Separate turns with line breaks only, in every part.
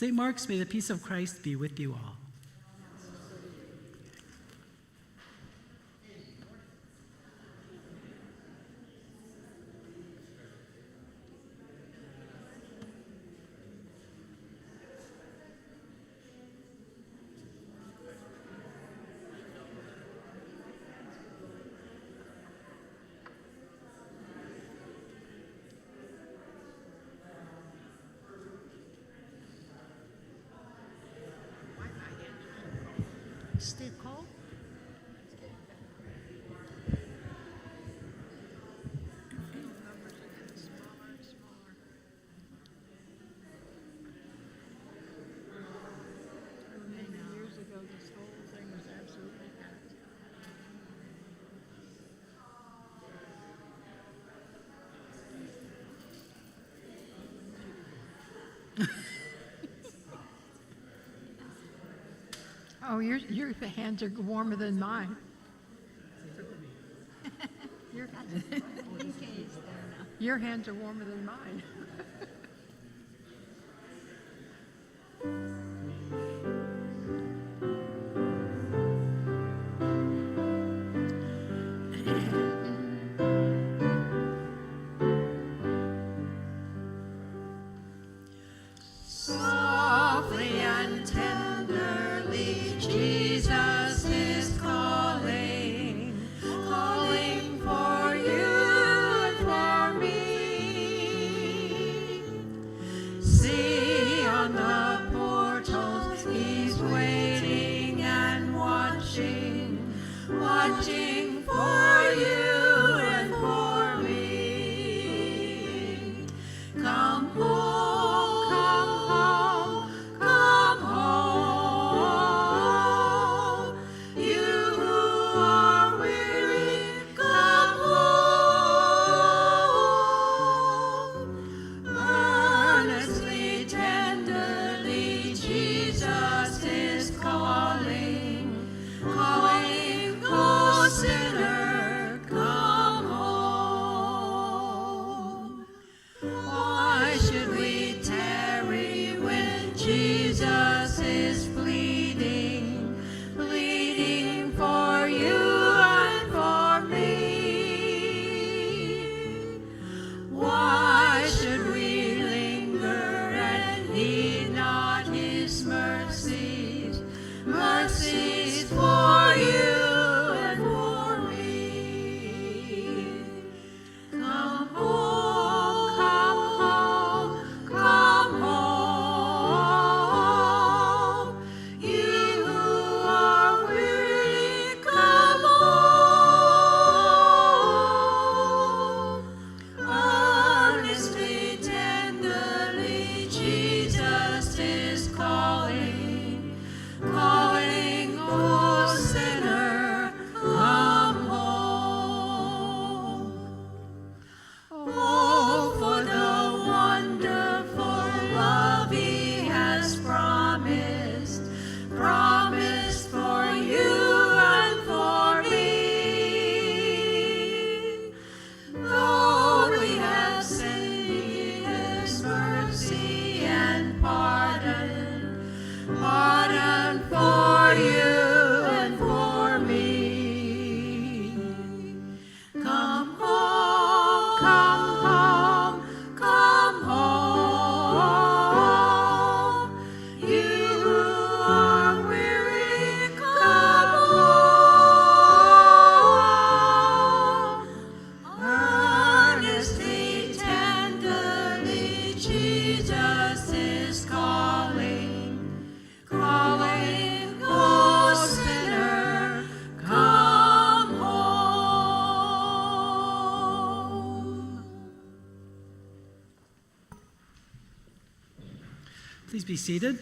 St. Mark's, may the peace of Christ be with you all.
Steve Cole? Many years ago, this whole thing was absolutely packed. Oh, your hands are warmer than mine. Your hands are warmer than mine.
Softly and tenderly, Jesus is calling, calling for you and for me. See on the portals, he's waiting and watching, watching for you and for me. Come home. Mercies for you and for me. Come home, come home, come home. You who are weary, come home. Earnestly, tenderly, Jesus is calling, calling, oh sinner, come home. Oh, for the wonderful love he has promised, promised for you and for me. Though we have sinned, his mercy and pardon, pardon for you and for me. Come home, come home, come home. You who are weary, come home. Earnestly, tenderly, Jesus is calling, calling, oh sinner, come home.
Please be seated.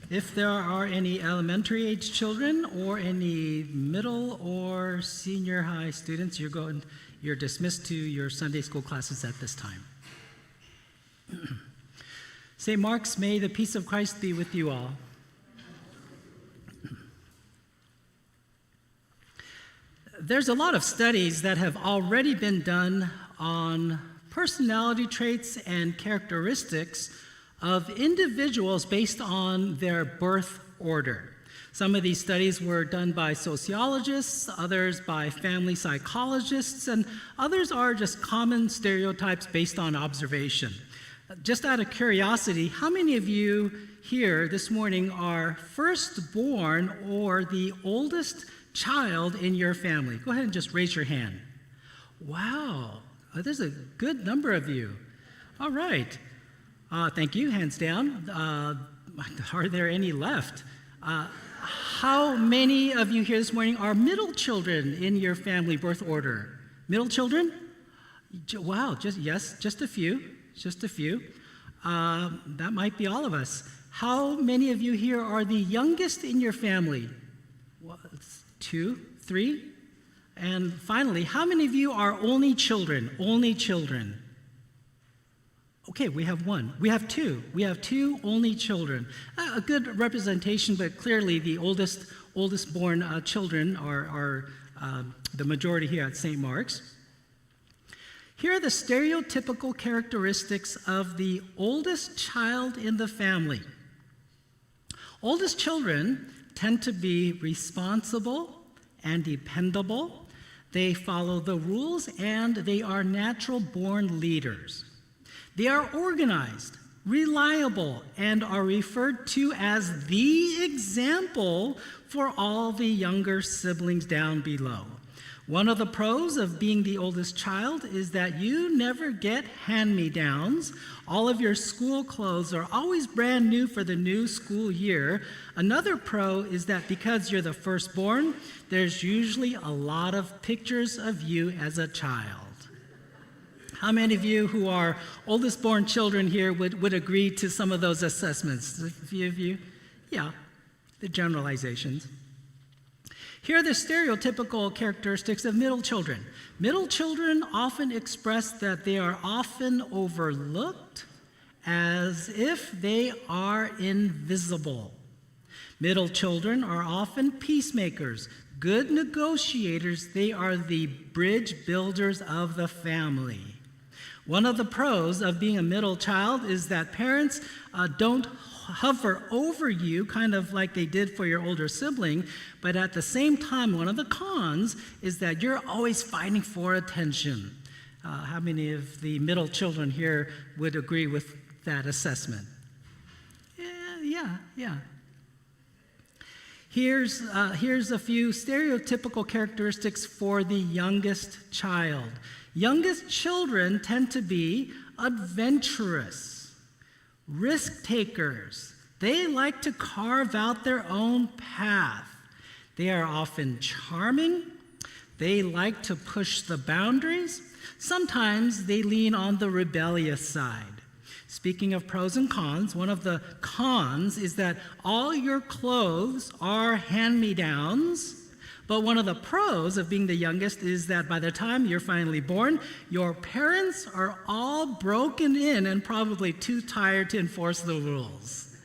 If there are any elementary age children or any middle or senior high students, you're dismissed to your Sunday school classes at this time. St. Mark's, may the peace of Christ be with you all. There's a lot of studies that have already been done on personality traits and characteristics of individuals based on their birth order. Some of these studies were done by sociologists, others by family psychologists, and others are just common stereotypes based on observation. Just out of curiosity, how many of you here this morning are firstborn or the oldest child in your family? Go ahead and just raise your hand. Wow, there's a good number of you. All right. Thank you, hands down. Are there any left? How many of you here this morning are middle children in your family birth order? Middle children? Wow, just a few. That might be all of us. How many of you here are the youngest in your family? 2, 3? And finally, how many of you are only children? Only children. Okay, we have one. We have two. We have two only children. A good representation, but clearly the oldest born children are the majority here at St. Mark's. Here are the stereotypical characteristics of the oldest child in the family. Oldest children tend to be responsible and dependable. They follow the rules, and they are natural-born leaders. They are organized, reliable, and are referred to as the example for all the younger siblings down below. One of the pros of being the oldest child is that you never get hand-me-downs. All of your school clothes are always brand new for the new school year. Another pro is that because you're the firstborn, there's usually a lot of pictures of you as a child. How many of you who are oldest born children here would agree to some of those assessments? A few of you? Yeah, the generalizations. Here are the stereotypical characteristics of middle children. Middle children often express that they are often overlooked as if they are invisible. Middle children are often peacemakers, good negotiators. They are the bridge builders of the family. One of the pros of being a middle child is that parents don't hover over you, kind of like they did for your older sibling, but at the same time, one of the cons is that you're always fighting for attention. How many of the middle children here would agree with that assessment? Yeah. Here's a few stereotypical characteristics for the youngest child. Youngest children tend to be adventurous, risk takers. They like to carve out their own path. They are often charming. They like to push the boundaries. Sometimes they lean on the rebellious side. Speaking of pros and cons, one of the cons is that all your clothes are hand-me-downs. But one of the pros of being the youngest is that by the time you're finally born, your parents are all broken in and probably too tired to enforce the rules.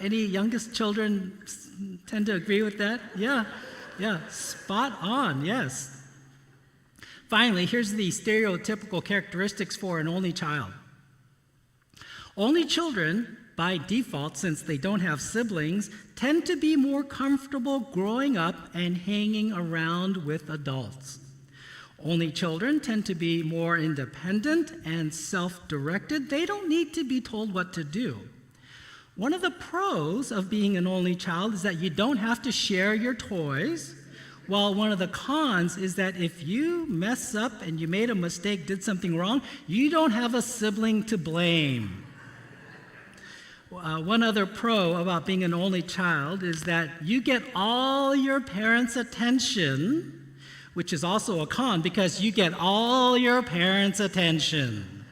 Any youngest children tend to agree with that? Yeah, spot on, yes. Finally, here's the stereotypical characteristics for an only child. Only children, by default, since they don't have siblings, tend to be more comfortable growing up and hanging around with adults. Only children tend to be more independent and self-directed. They don't need to be told what to do. One of the pros of being an only child is that you don't have to share your toys, while one of the cons is that if you mess up and you made a mistake, did something wrong, you don't have a sibling to blame. One other pro about being an only child is that you get all your parents' attention, which is also a con because you get all your parents' attention.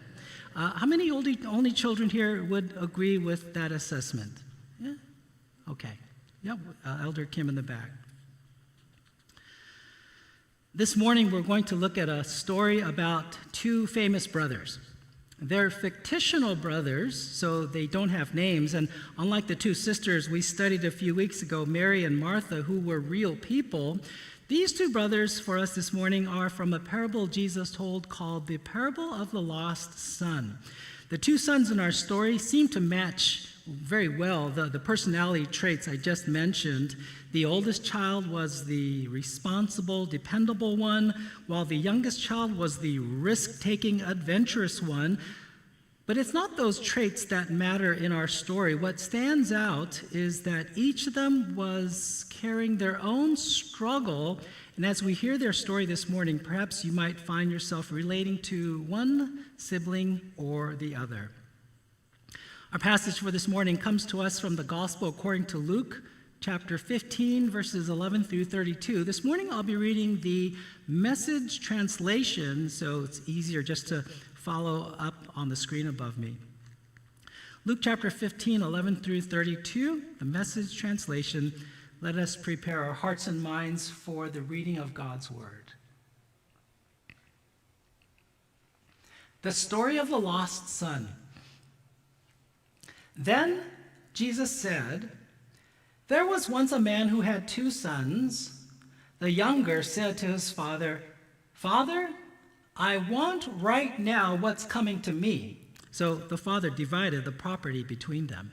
How many only children here would agree with that assessment? Yeah? Okay. Yep. Elder Kim in the back. This morning we're going to look at a story about two famous brothers. They're fictional brothers, so they don't have names, and unlike the two sisters we studied a few weeks ago, Mary and Martha, who were real people, these two brothers for us this morning are from a parable Jesus told called the Parable of the Lost Son. The two sons in our story seem to match very well the personality traits I just mentioned. The oldest child was the responsible, dependable one, while the youngest child was the risk-taking, adventurous one. But it's not those traits that matter in our story. What stands out is that each of them was carrying their own struggle. And as we hear their story this morning, perhaps you might find yourself relating to one sibling or the other. Our passage for this morning comes to us from the Gospel according to Luke, chapter 15, verses 11 through 32. This morning I'll be reading the Message translation, so it's easier just to follow up on the screen above me. Luke chapter 15, 11 through 32, the Message translation. Let us prepare our hearts and minds for the reading of God's word. The story of the lost son. Then Jesus said, "There was once a man who had 2 sons. The younger said to his father, 'Father, I want right now what's coming to me.' So the father divided the property between them.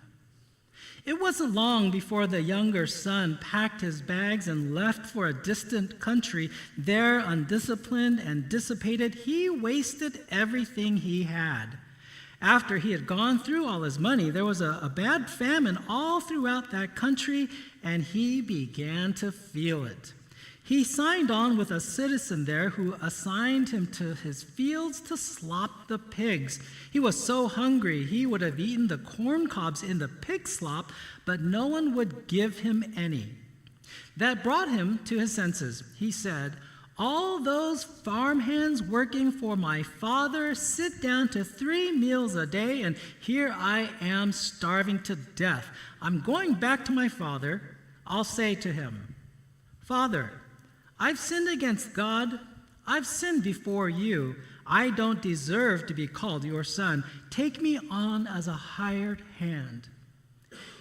It wasn't long before the younger son packed his bags and left for a distant country. There, undisciplined and dissipated, he wasted everything he had. After he had gone through all his money, there was a bad famine all throughout that country, and he began to feel it. He signed on with a citizen there who assigned him to his fields to slop the pigs. He was so hungry he would have eaten the corn cobs in the pig slop, but no one would give him any. That brought him to his senses. He said, 'All those farmhands working for my father sit down to 3 meals a day, and here I am starving to death. I'm going back to my father. I'll say to him, Father, I've sinned against God. I've sinned before you. I don't deserve to be called your son. Take me on as a hired hand.'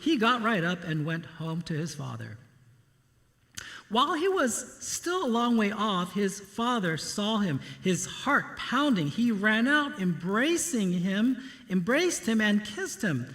He got right up and went home to his father. While he was still a long way off, his father saw him, his heart pounding. He ran out, embraced him, and kissed him.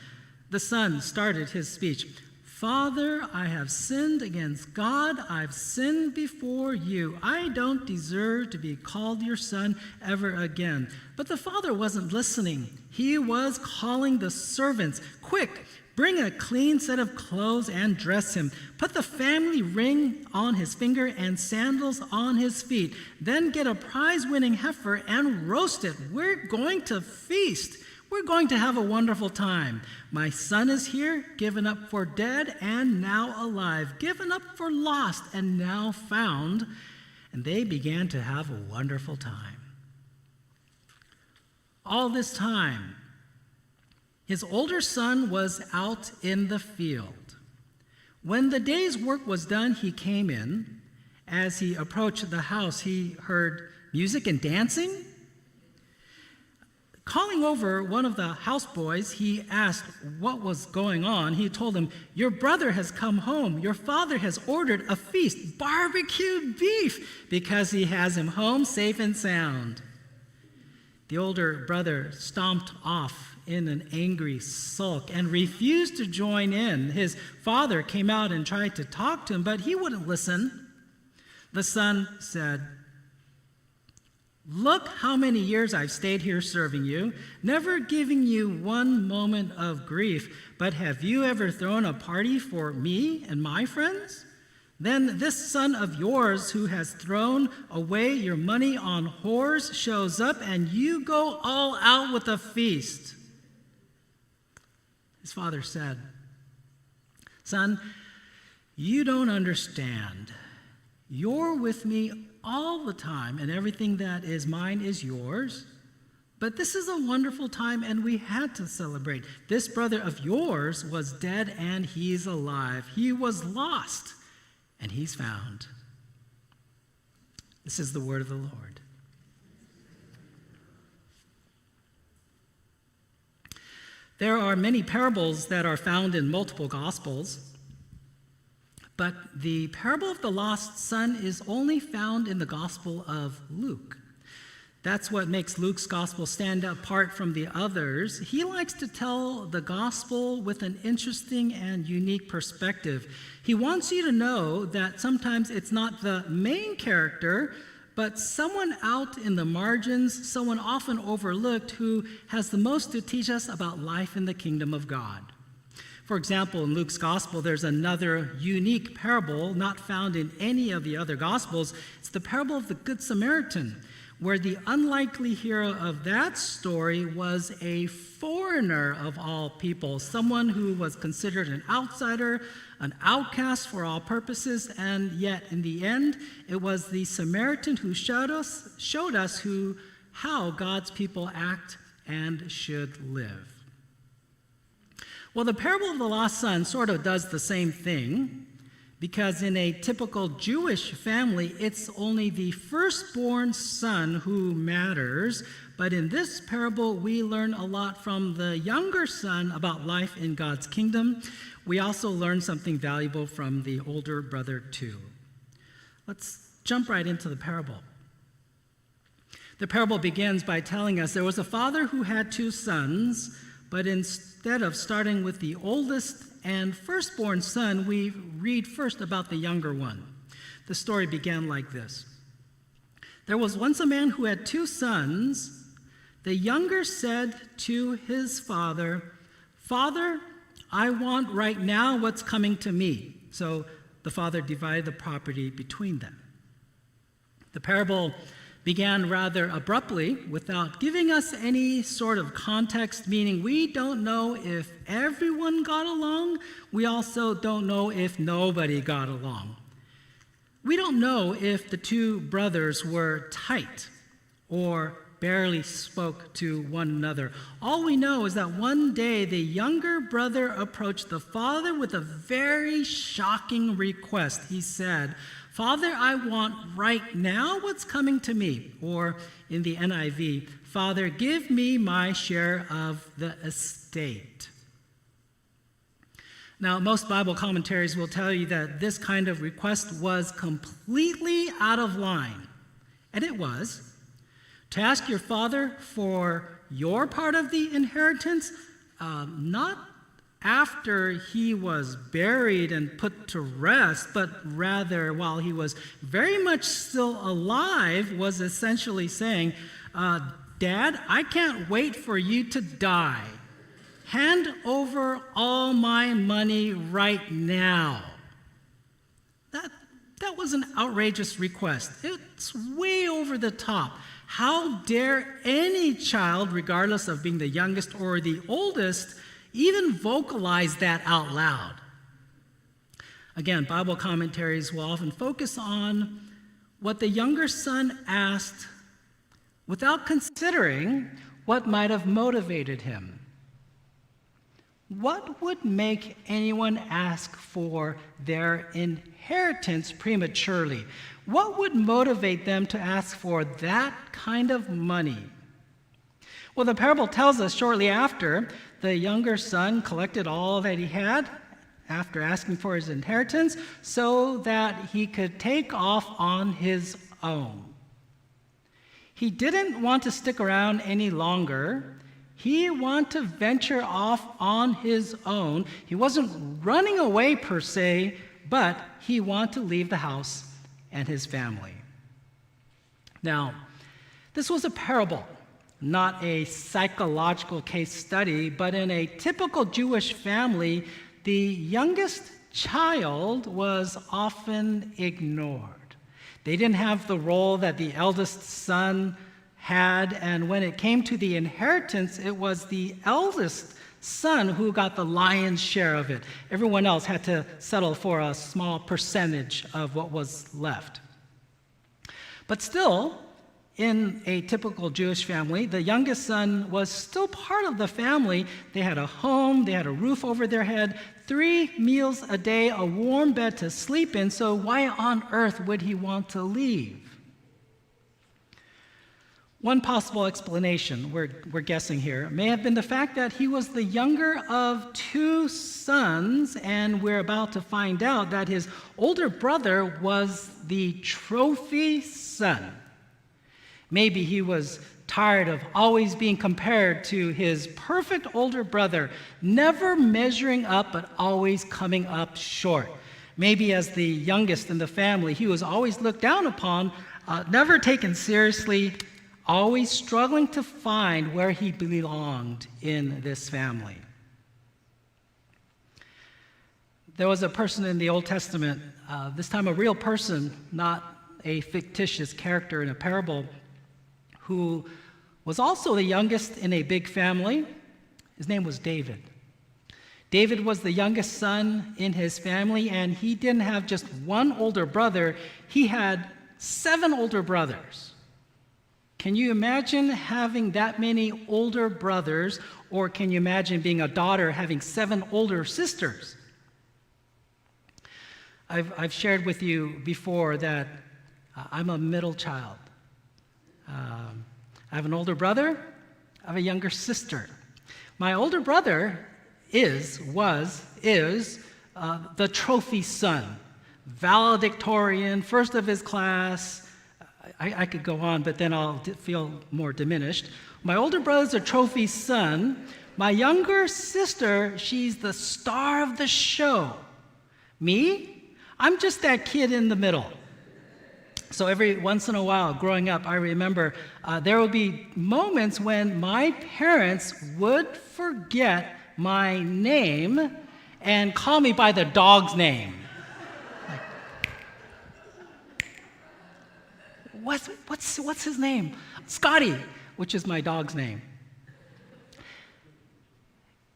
The son started his speech. 'Father, I have sinned against God. I've sinned before you. I don't deserve to be called your son ever again.' But the father wasn't listening. He was calling the servants. 'Quick, bring a clean set of clothes and dress him. Put the family ring on his finger and sandals on his feet. Then get a prize-winning heifer and roast it. We're going to feast. We're going to have a wonderful time. My son is here, given up for dead and now alive, given up for lost and now found.' And they began to have a wonderful time. All this time, his older son was out in the field. When the day's work was done, he came in. As he approached the house, he heard music and dancing. Calling over one of the houseboys, he asked what was going on. He told him, 'Your brother has come home. Your father has ordered a feast, barbecued beef, because he has him home safe and sound.' The older brother stomped off in an angry sulk and refused to join in. His father came out and tried to talk to him, but he wouldn't listen. The son said, 'Look how many years I've stayed here serving you, never giving you one moment of grief. But have you ever thrown a party for me and my friends? Then this son of yours who has thrown away your money on whores shows up, and you go all out with a feast.' His father said, 'Son, you don't understand. You're with me all the time, and everything that is mine is yours. But this is a wonderful time, and we had to celebrate. This brother of yours was dead, and he's alive. He was lost, and he's found.' This is the word of the Lord. There are many parables that are found in multiple Gospels, but the parable of the lost son is only found in the Gospel of Luke. That's what makes Luke's gospel stand apart from the others. He likes to tell the gospel with an interesting and unique perspective. He wants you to know that sometimes it's not the main character, but someone out in the margins, someone often overlooked, who has the most to teach us about life in the kingdom of God. For example, in Luke's gospel, there's another unique parable not found in any of the other gospels. It's the parable of the Good Samaritan, where the unlikely hero of that story was a foreigner of all people, someone who was considered an outsider, an outcast for all purposes, and yet in the end, it was the Samaritan who showed us how God's people act and should live. Well, the parable of the lost son sort of does the same thing, because in a typical Jewish family, it's only the firstborn son who matters. But in this parable, we learn a lot from the younger son about life in God's kingdom. We also learn something valuable from the older brother, too. Let's jump right into the parable. The parable begins by telling us there was a father who had 2 sons, but instead of starting with the oldest and firstborn son, we read first about the younger one. The story began like this. There was once a man who had 2 sons. The younger said to his father, "Father, I want right now what's coming to me." So the father divided the property between them. The parable began rather abruptly without giving us any sort of context, meaning we don't know if everyone got along. We also don't know if nobody got along. We don't know if the 2 brothers were tight or barely spoke to one another. All we know is that one day the younger brother approached the father with a very shocking request. He said, "Father, I want right now what's coming to me." Or in the NIV, "Father, give me my share of the estate." Now, most Bible commentaries will tell you that this kind of request was completely out of line. And it was. To ask your father for your part of the inheritance, not after he was buried and put to rest, but rather while he was very much still alive, was essentially saying, "Dad, I can't wait for you to die. Hand over all my money right now." That was an outrageous request. It's way over the top. How dare any child, regardless of being the youngest or the oldest, even vocalize that out loud? Again, Bible commentaries will often focus on what the younger son asked without considering what might have motivated him. What would make anyone ask for their inheritance prematurely? What would motivate them to ask for that kind of money? Well, the parable tells us shortly after, the younger son collected all that he had after asking for his inheritance so that he could take off on his own. He didn't want to stick around any longer. He wanted to venture off on his own. He wasn't running away per se, but he wanted to leave the house and his family. Now, this was a parable, not a psychological case study, but in a typical Jewish family, the youngest child was often ignored. They didn't have the role that the eldest son had, and when it came to the inheritance, it was the eldest son who got the lion's share of it. Everyone else had to settle for a small percentage of what was left. But still, in a typical Jewish family, the youngest son was still part of the family. They had a home, they had a roof over their head, 3 meals a day, a warm bed to sleep in, so why on earth would he want to leave? One possible explanation, we're guessing here, may have been the fact that he was the younger of 2 sons, and we're about to find out that his older brother was the trophy son. Maybe he was tired of always being compared to his perfect older brother, never measuring up but always coming up short. Maybe as the youngest in the family, he was always looked down upon, never taken seriously, always struggling to find where he belonged in this family. There was a person in the Old Testament, this time a real person, not a fictitious character in a parable, who was also the youngest in a big family. His name was David. David was the youngest son in his family, and he didn't have just one older brother, he had 7 older brothers. Can you imagine having that many older brothers, or can you imagine being a daughter having 7 older sisters? I've shared with you before that I'm a middle child. I have an older brother, I have a younger sister. My older brother is the trophy son, valedictorian, first of his class. I could go on, but then I'll feel more diminished. My older brother's a trophy son. My younger sister, she's the star of the show. Me? I'm just that kid in the middle. So every once in a while, growing up, I remember there would be moments when my parents would forget my name and call me by the dog's name. Like, what's his name? Scotty, which is my dog's name.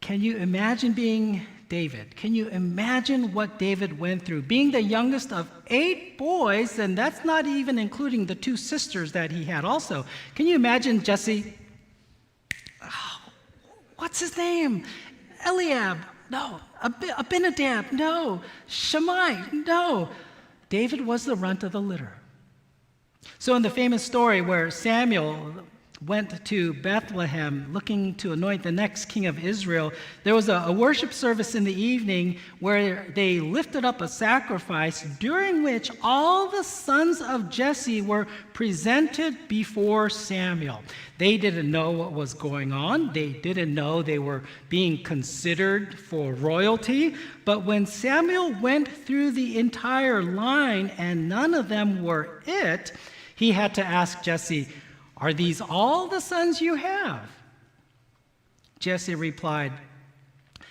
Can you imagine being David? Can you imagine what David went through? Being the youngest of 8 boys, and that's not even including the 2 sisters that he had also. Can you imagine Jesse? Oh, what's his name? Eliab? No. Abinadab? No. Shammai? No. David was the runt of the litter. So in the famous story where Samuel went to Bethlehem looking to anoint the next king of Israel, there was a worship service in the evening where they lifted up a sacrifice during which all the sons of Jesse were presented before Samuel. They didn't know what was going on. They didn't know they were being considered for royalty. But when Samuel went through the entire line and none of them were it, he had to ask Jesse, "Are these all the sons you have?" Jesse replied,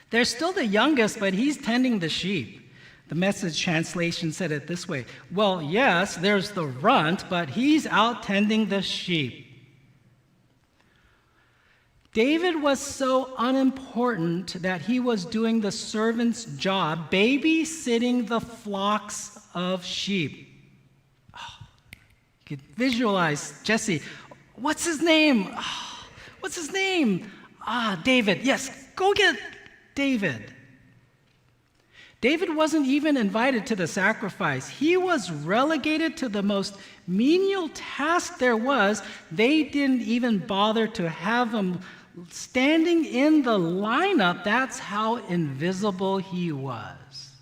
"They're still the youngest, but he's tending the sheep." The Message translation said it this way, "Well, yes, there's the runt, but he's out tending the sheep." David was so unimportant that he was doing the servant's job, babysitting the flocks of sheep. You could visualize Jesse. What's his name? Oh, what's his name? David. Yes, go get David. David wasn't even invited to the sacrifice. He was relegated to the most menial task there was. They didn't even bother to have him standing in the lineup. That's how invisible he was.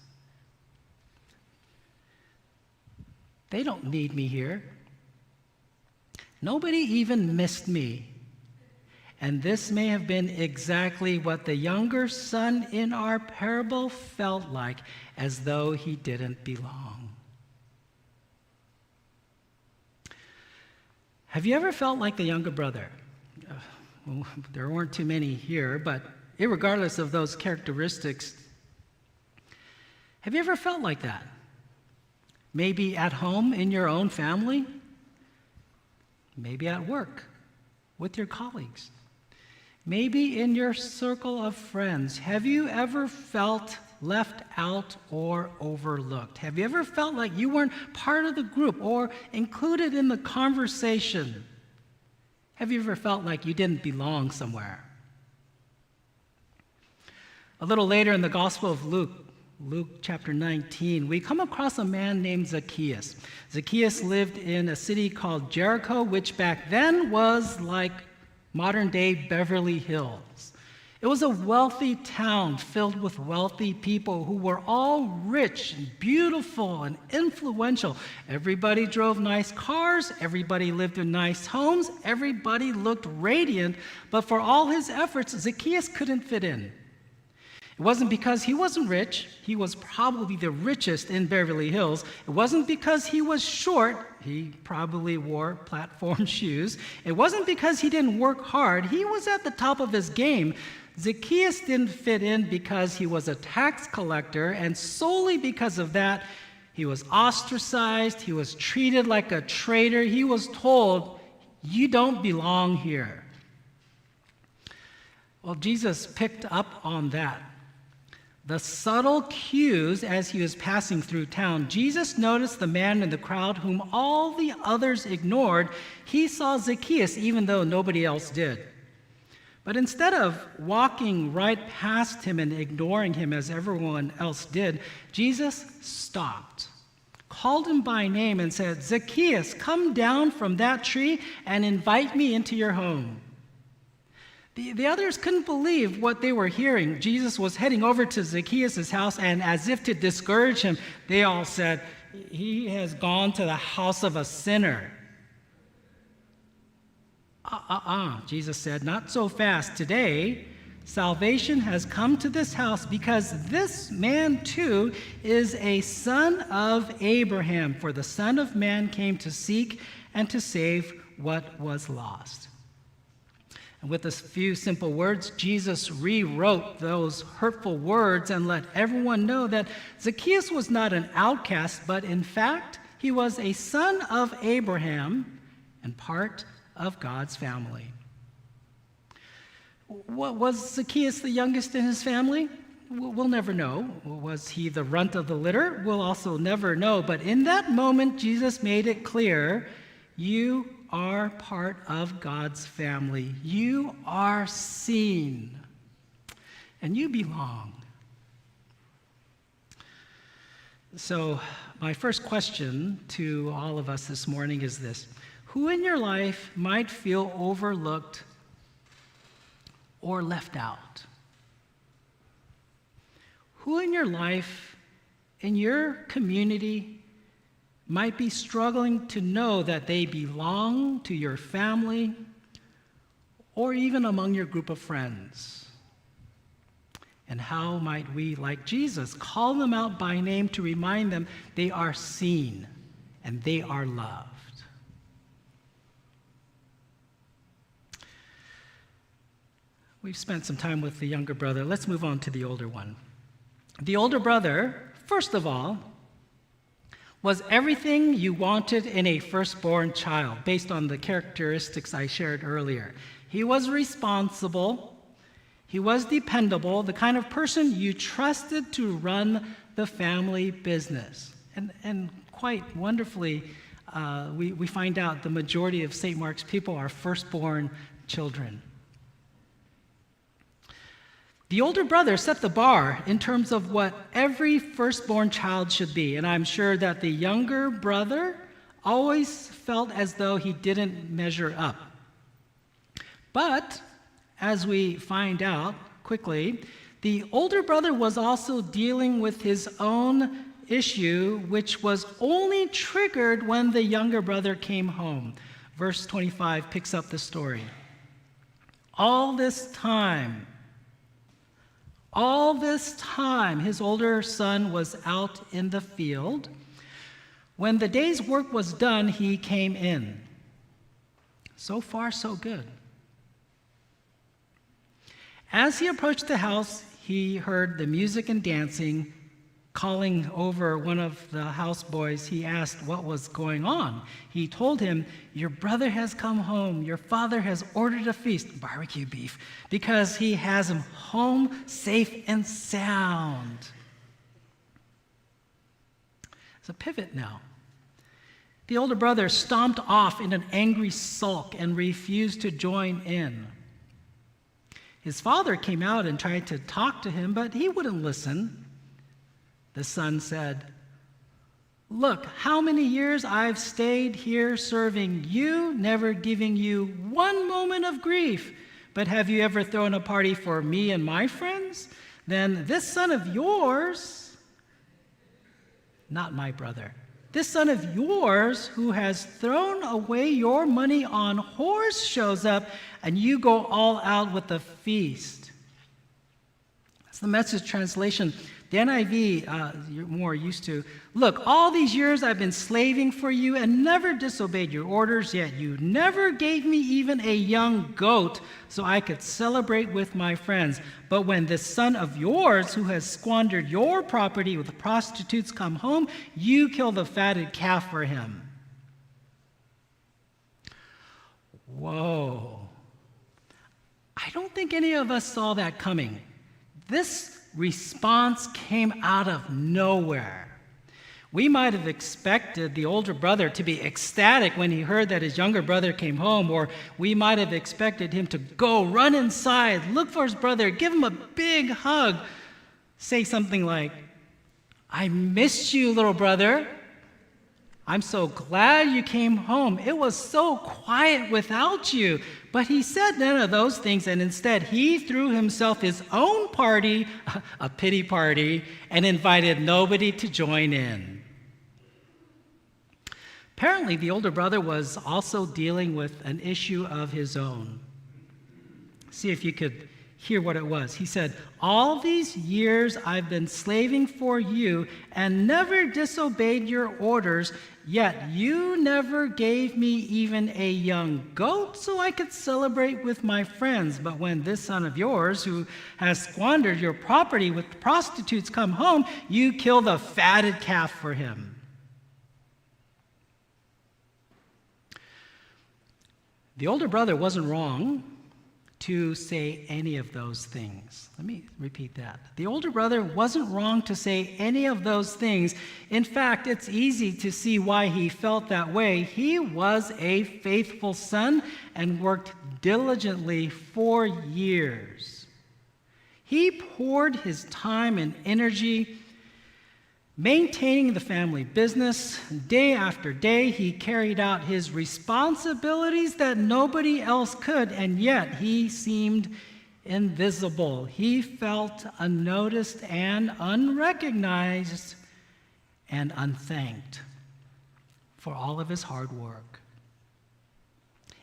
They don't need me here. Nobody even missed me. And this may have been exactly what the younger son in our parable felt like, as though he didn't belong. Have you ever felt like the younger brother? Well, there weren't too many here, but irregardless of those characteristics, have you ever felt like that? Maybe at home in your own family? Maybe at work with your colleagues. Maybe in your circle of friends. Have you ever felt left out or overlooked? Have you ever felt like you weren't part of the group or included in the conversation? Have you ever felt like you didn't belong somewhere? A little later in the Gospel of Luke chapter 19, we come across a man named Zacchaeus. Zacchaeus lived in a city called Jericho, which back then was like modern-day Beverly Hills. It was a wealthy town filled with wealthy people who were all rich and beautiful and influential. Everybody drove nice cars. Everybody lived in nice homes. Everybody looked radiant. But for all his efforts, Zacchaeus couldn't fit in. It wasn't because he wasn't rich. He was probably the richest in Beverly Hills. It wasn't because he was short. He probably wore platform shoes. It wasn't because he didn't work hard. He was at the top of his game. Zacchaeus didn't fit in because he was a tax collector, and solely because of that, he was ostracized. He was treated like a traitor. He was told, "You don't belong here." Well, Jesus picked up on that. The subtle cues as he was passing through town. Jesus noticed the man in the crowd whom all the others ignored. He saw Zacchaeus even though nobody else did. But instead of walking right past him and ignoring him as everyone else did, Jesus stopped, called him by name and said, "Zacchaeus, come down from that tree and invite me into your home." The others couldn't believe what they were hearing. Jesus was heading over to Zacchaeus' house, and as if to discourage him, they all said, "He has gone to the house of a sinner." Jesus said, "Not so fast. Today, salvation has come to this house because this man too is a son of Abraham. For the Son of Man came to seek and to save what was lost." And with a few simple words, Jesus rewrote those hurtful words and let everyone know that Zacchaeus was not an outcast, but in fact, he was a son of Abraham and part of God's family. Was Zacchaeus the youngest in his family? We'll never know. Was he the runt of the litter? We'll also never know. But in that moment, Jesus made it clear, you are part of God's family. You are seen, and you belong. So, my first question to all of us this morning is this: who in your life might feel overlooked or left out? Who in your life, in your community, might be struggling to know that they belong to your family or even among your group of friends? And how might we, like Jesus, call them out by name to remind them they are seen and they are loved? We've spent some time with the younger brother. Let's move on to the older one. The older brother, first of all, was everything you wanted in a firstborn child, based on the characteristics I shared earlier. He was responsible. He was dependable, the kind of person you trusted to run the family business. And quite wonderfully, we find out the majority of St. Mark's people are firstborn children. The older brother set the bar in terms of what every firstborn child should be, and I'm sure that the younger brother always felt as though he didn't measure up. But, as we find out quickly, the older brother was also dealing with his own issue, which was only triggered when the younger brother came home. Verse 25 picks up the story. All this time, his older son was out in the field. When the day's work was done, he came in. So far, so good. As he approached the house, he heard the music and dancing. Calling over one of the houseboys, he asked what was going on. He told him, "Your brother has come home. Your father has ordered a feast, barbecue beef, because he has him home safe and sound." It's a pivot now. The older brother stomped off in an angry sulk and refused to join in. His father came out and tried to talk to him, but he wouldn't listen. The son said, "Look, how many years I've stayed here serving you, never giving you one moment of grief. But have you ever thrown a party for me and my friends? Then this son of yours, not my brother, this son of yours who has thrown away your money on whores shows up, and you go all out with a feast. That's the Message translation. The NIV, you're more used to. Look, all these years I've been slaving for you and never disobeyed your orders, yet you never gave me even a young goat so I could celebrate with my friends. But when this son of yours who has squandered your property with prostitutes come home, you kill the fatted calf for him. Whoa. I don't think any of us saw that coming. This response came out of nowhere. We might have expected the older brother to be ecstatic when he heard that his younger brother came home, or we might have expected him to go run inside, look for his brother, give him a big hug, say something like, "I missed you, little brother. I'm so glad you came home. It was so quiet without you." But he said none of those things, and instead he threw himself his own party, a pity party, and invited nobody to join in. Apparently, the older brother was also dealing with an issue of his own. See if you could hear what it was. He said, "All these years I've been slaving for you and never disobeyed your orders, yet you never gave me even a young goat so I could celebrate with my friends. But when this son of yours, who has squandered your property with prostitutes, come home, you kill the fatted calf for him." The older brother wasn't wrong to say any of those things. Let me repeat that. The older brother wasn't wrong to say any of those things. In fact, it's easy to see why he felt that way. He was a faithful son and worked diligently for years. He poured his time and energy maintaining the family business. Day after day, he carried out his responsibilities that nobody else could, and yet he seemed invisible. He felt unnoticed and unrecognized and unthanked for all of his hard work.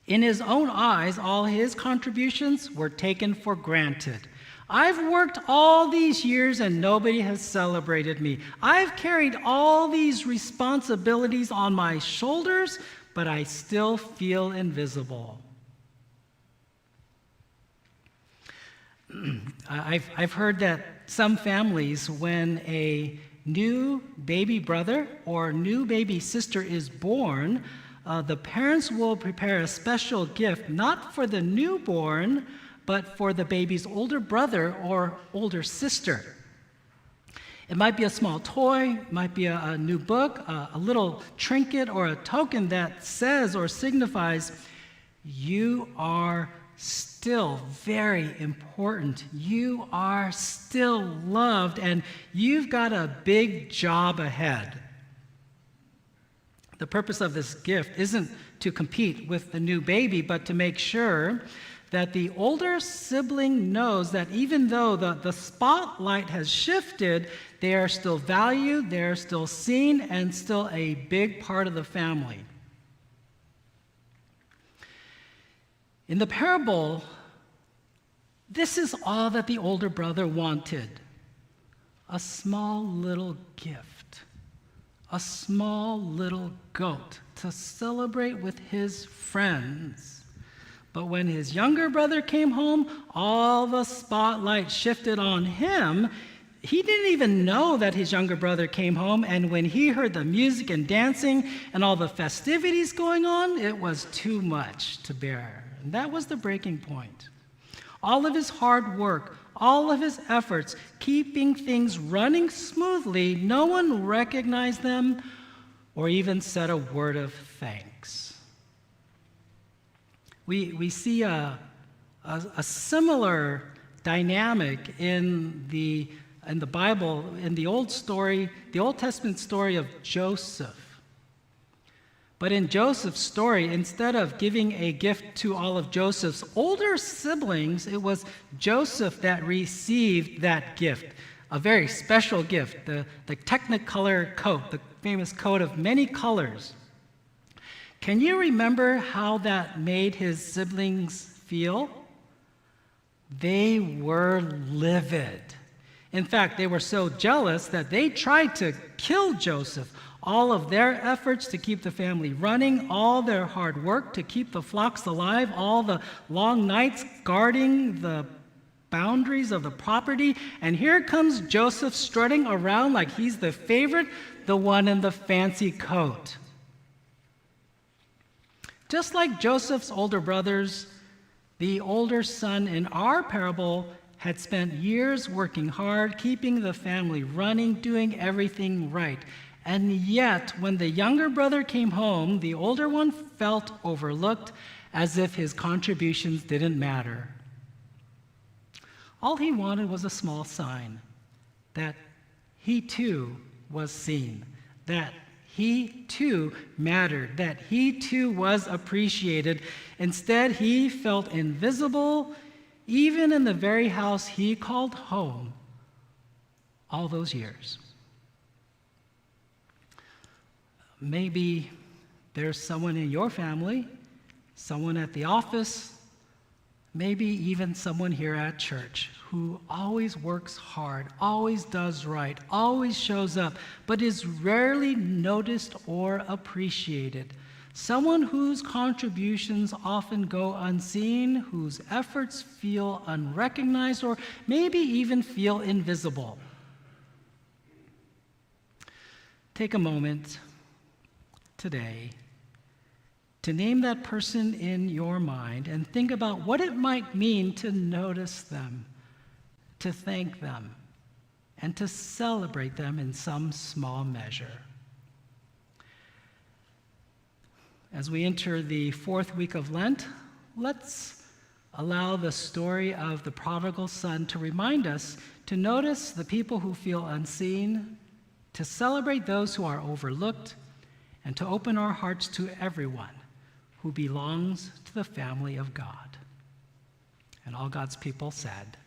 In his own eyes, all his contributions were taken for granted. I've worked all these years and nobody has celebrated me. I've carried all these responsibilities on my shoulders, but I still feel invisible. I've heard that some families, when a new baby brother or new baby sister is born, the parents will prepare a special gift, not for the newborn, but for the baby's older brother or older sister. It might be a small toy, it might be a new book, a little trinket or a token that says or signifies, you are still very important, you are still loved, and you've got a big job ahead. The purpose of this gift isn't to compete with the new baby, but to make sure that the older sibling knows that even though the spotlight has shifted, they are still valued, they are still seen, and still a big part of the family. In the parable, this is all that the older brother wanted: a small little gift, a small little goat to celebrate with his friends. But when his younger brother came home, all the spotlight shifted on him. He didn't even know that his younger brother came home, and when he heard the music and dancing and all the festivities going on, it was too much to bear. And that was the breaking point. All of his hard work, all of his efforts, keeping things running smoothly, no one recognized them or even said a word of thanks. We see a similar dynamic in the Bible, in the Old Testament story of Joseph. But in Joseph's story, instead of giving a gift to all of Joseph's older siblings, it was Joseph that received that gift, a very special gift, the Technicolor coat, the famous coat of many colors. Can you remember how that made his siblings feel? They were livid. In fact, they were so jealous that they tried to kill Joseph. All of their efforts to keep the family running, all their hard work to keep the flocks alive, all the long nights guarding the boundaries of the property, and here comes Joseph strutting around like he's the favorite, the one in the fancy coat. Just like Joseph's older brothers, the older son in our parable had spent years working hard, keeping the family running, doing everything right. And yet, when the younger brother came home, the older one felt overlooked, as if his contributions didn't matter. All he wanted was a small sign that he too was seen, that he too mattered, that he too was appreciated. Instead, he felt invisible, even in the very house he called home all those years. Maybe there's someone in your family, someone at the office, maybe even someone here at church who always works hard, always does right, always shows up, but is rarely noticed or appreciated. Someone whose contributions often go unseen, whose efforts feel unrecognized, or maybe even feel invisible. Take a moment today to name that person in your mind and think about what it might mean to notice them, to thank them, and to celebrate them in some small measure. As we enter the fourth week of Lent, let's allow the story of the prodigal son to remind us to notice the people who feel unseen, to celebrate those who are overlooked, and to open our hearts to everyone who belongs to the family of God. And all God's people said,